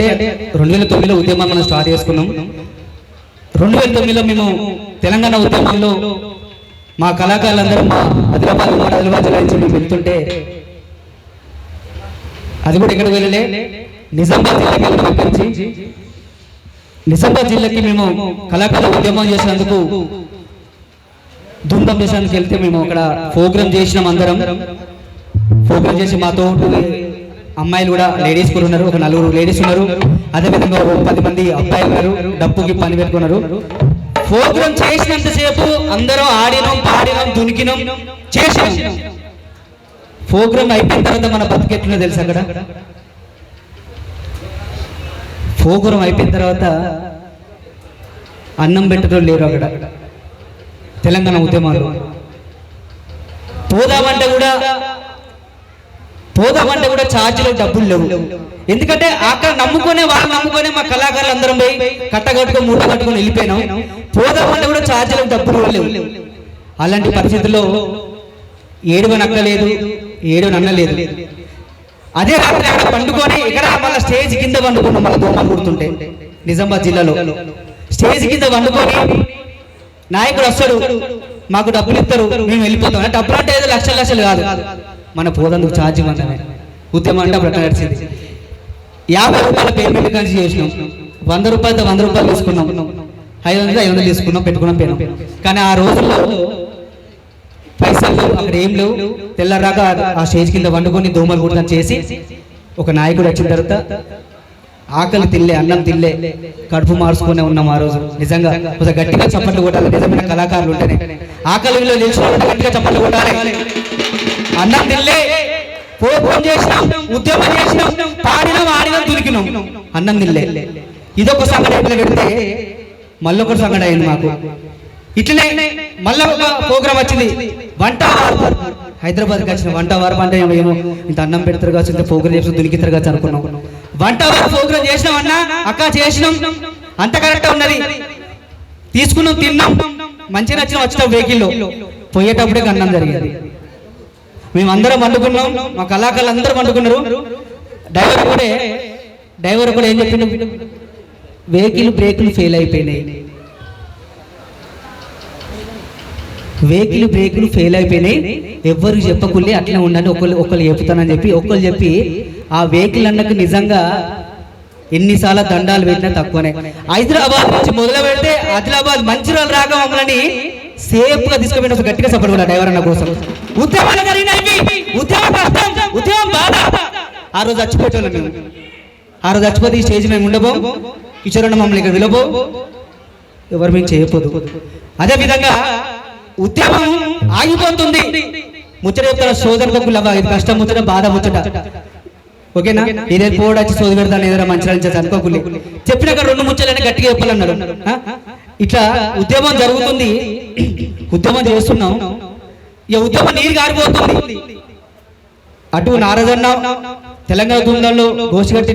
2009లో ఉద్యమం మనం స్టార్ట్ చేసుకున్నాం. 2009లో మేము తెలంగాణ ఉద్యమంలో మా కళాకారులందరూ మా ఆదిలాబాద్ జిల్లా నుంచి మేము వెళ్తుంటే, అది కూడా ఎక్కడ వెళ్ళలే, నిజామాబాద్ జిల్లాకి నిజామాబాద్ జిల్లాకి మేము కళాకారుల ఉద్యమం చేసినందుకు ధూమ్ధాం చేసినందుకు వెళ్తే మేము అక్కడ ప్రోగ్రామ్ చేసినాం. అందరం ప్రోగ్రామ్ చేసి మాతో అమ్మాయిలు కూడా లేడీస్ కూడా ఉన్నారు, ఒక 4 లేడీస్ ఉన్నారు, అదేవిధంగా 10 మంది అబ్బాయిలు ఉన్నారు, డప్పుకి పని పెట్టుకున్నారు. ప్రోగ్రామ్ చేసినంతసేపు అందరం ఆడినాం, పాడినాం, దునికినాం, చేసినాం. ప్రోగ్రామ్ అయిపోయిన తర్వాత మన బతికెట్లుందో తెలుసు. అక్కడ ప్రోగ్రామ్ అయిపోయిన తర్వాత అన్నం పెట్టడం లేరు. అక్కడ తెలంగాణ ఉద్యమాలు పోదామంటే కూడా ఛార్జీలో డబ్బులు లేవు. ఎందుకంటే అక్కడ వాళ్ళు నమ్ముకునే మా కళాకారులు అందరం పోయి కట్టగట్టుకొని మూట కట్టుకొని వెళ్ళిపోయినాం. పోదామంటే కూడా ఛార్జీలో డబ్బులు లేవు. అలాంటి పరిస్థితుల్లో ఏడవనక్కలేదు, ఏడవనన్నలేదు. అదే రాత్రి అక్కడ పండుకొని ఇక్కడ మళ్ళీ స్టేజ్ కింద వండుకున్నాం. మళ్ళీ దోమలు కుడుతుంటే నిజామాబాద్ జిల్లాలో స్టేజ్ కింద వండుకొని నాయకుడు వస్తాడు, మాకు డబ్బులు ఇస్తారు, మేము వెళ్ళిపోతాం. డబ్బులు అంటే ఏదో లక్షలు కాదు, మన పోదందుకు ఛార్జ్ మనమే. ఉద్యమం అంటే అప్పుడు నడిచింది. 50 రూపాయల పేమెంట్ కలిసి చేసినాం. 100 రూపాయలతో 100 రూపాయలు తీసుకున్నాం, 500 తీసుకున్నాం, పెట్టుకున్నాం, పోయినాం. కానీ ఆ రోజుల్లో పైసలు అక్కడ ఏం లేవు. తెల్లరాక ఆ స్టేజ్ కింద వండుకొని దోమలు కూడా చేసి ఒక నాయకుడు వచ్చిన తర్వాత ఆకలి తిల్లే, అన్నం తిల్లే, కడుపు మార్చుకునే ఉన్నాం. ఆ రోజు నిజంగా కొంచెం గట్టిగా చప్పట్లు కొట్టాలి. నిజమైన కళాకారులు ఉంటేనే ఆకలిలో నిలిచిన గట్టిగా చప్పట్లు కొట్టాలి. అన్నం తిల్లే, ఫోన్ చేసినాం, ఉద్యమం చేసినాం, పాడినాం, ఆడినాం, దునికినాం, అన్నం తిల్లే. ఇదొక సంఘటన పెడితే మళ్ళొకటి సంఘటన అయింది మాకు. ఇట్లనే మళ్ళీ ఒక ప్రోగ్రామ్ వచ్చింది, వంట వార్పు. హైదరాబాద్కి వచ్చిన వంట వార్పు అంటే ఏమో ఇంత అన్నం పెడతారు కావచ్చు, ఇంత ప్రోగ్రామ్ చేసి దునికితారు కావచ్చు అనుకున్నాం. వంట వార్పు ప్రోగ్రామ్ చేసినాం అన్న, అక్క చేసినాం, అంత కరెక్ట్ ఉన్నది, తీసుకున్నాం, తిన్నాం, మంచిగా నచ్చిన వచ్చినాం. వెహికల్లో పోయేటప్పుడే అన్నం జరిగింది. మేమందరం వండుకున్నాం, మా కళాకారులు అందరూ వండుకున్నారు. డ్రైవర్ కూడా ఏం చెప్పిండు, వెహికల్ బ్రేకులు ఫెయిల్ అయిపోయినాయి, వెహికల్ బ్రేకులు ఫెయిల్ అయిపోయినాయి, ఎవ్వరు చెప్పకులే, అట్లా ఉండండి, ఒకళ్ళు చెప్తానని చెప్పి ఆ వెహికల్ అన్నకు నిజంగా ఎన్నిసార్లు దండాలు పెట్టినా తక్కువనే. హైదరాబాద్ నుంచి మొదలు పెడితే ఆదిలాబాద్ మంచిర్యాల రాగా మమ్మల్ని సేఫ్ గా తీసుకుపోయిన ఒక గట్టిగా సపోర్ట్ కూడా డ్రైవర్ అన్న కోసం. ఉద్యమాలు జరిగినాయి, ఉద్యమం కష్టం, ఉద్యమం బాధ. ఆ రోజు చచ్చిపోయేటోళ్ళం మేము. ఆ రోజు చచ్చిపోతే ఈ స్టేజ్ మేము ఉండబో, కిషోరన్న మమ్మల్ని ఇక్కడ విలబో, ఎవరు మేము చేయకపోదు. అదేవిధంగా ఉద్యమం ఆగిపోతుంది. ముచ్చట చెప్తారా సోదరులకు, ఇది కష్టం ముచ్చట, బాధ ముచ్చట, ఓకేనా? ఇదే పోడు వచ్చి సోది పెడతాను, ఏదైనా మంచిగా అనుకోకులే. చెప్పినాక 2 ముచ్చలని గట్టిగా చెప్పాలన్నారు. ఇట్లా ఉద్యమం జరుగుతుంది, ఉద్యమం చేస్తున్నాం. ఇక ఉద్యమం నీరు గారిపోతుంది. అటు నారదన్న తెలంగాణ ధూమ్ధాంలో గోషి కట్టి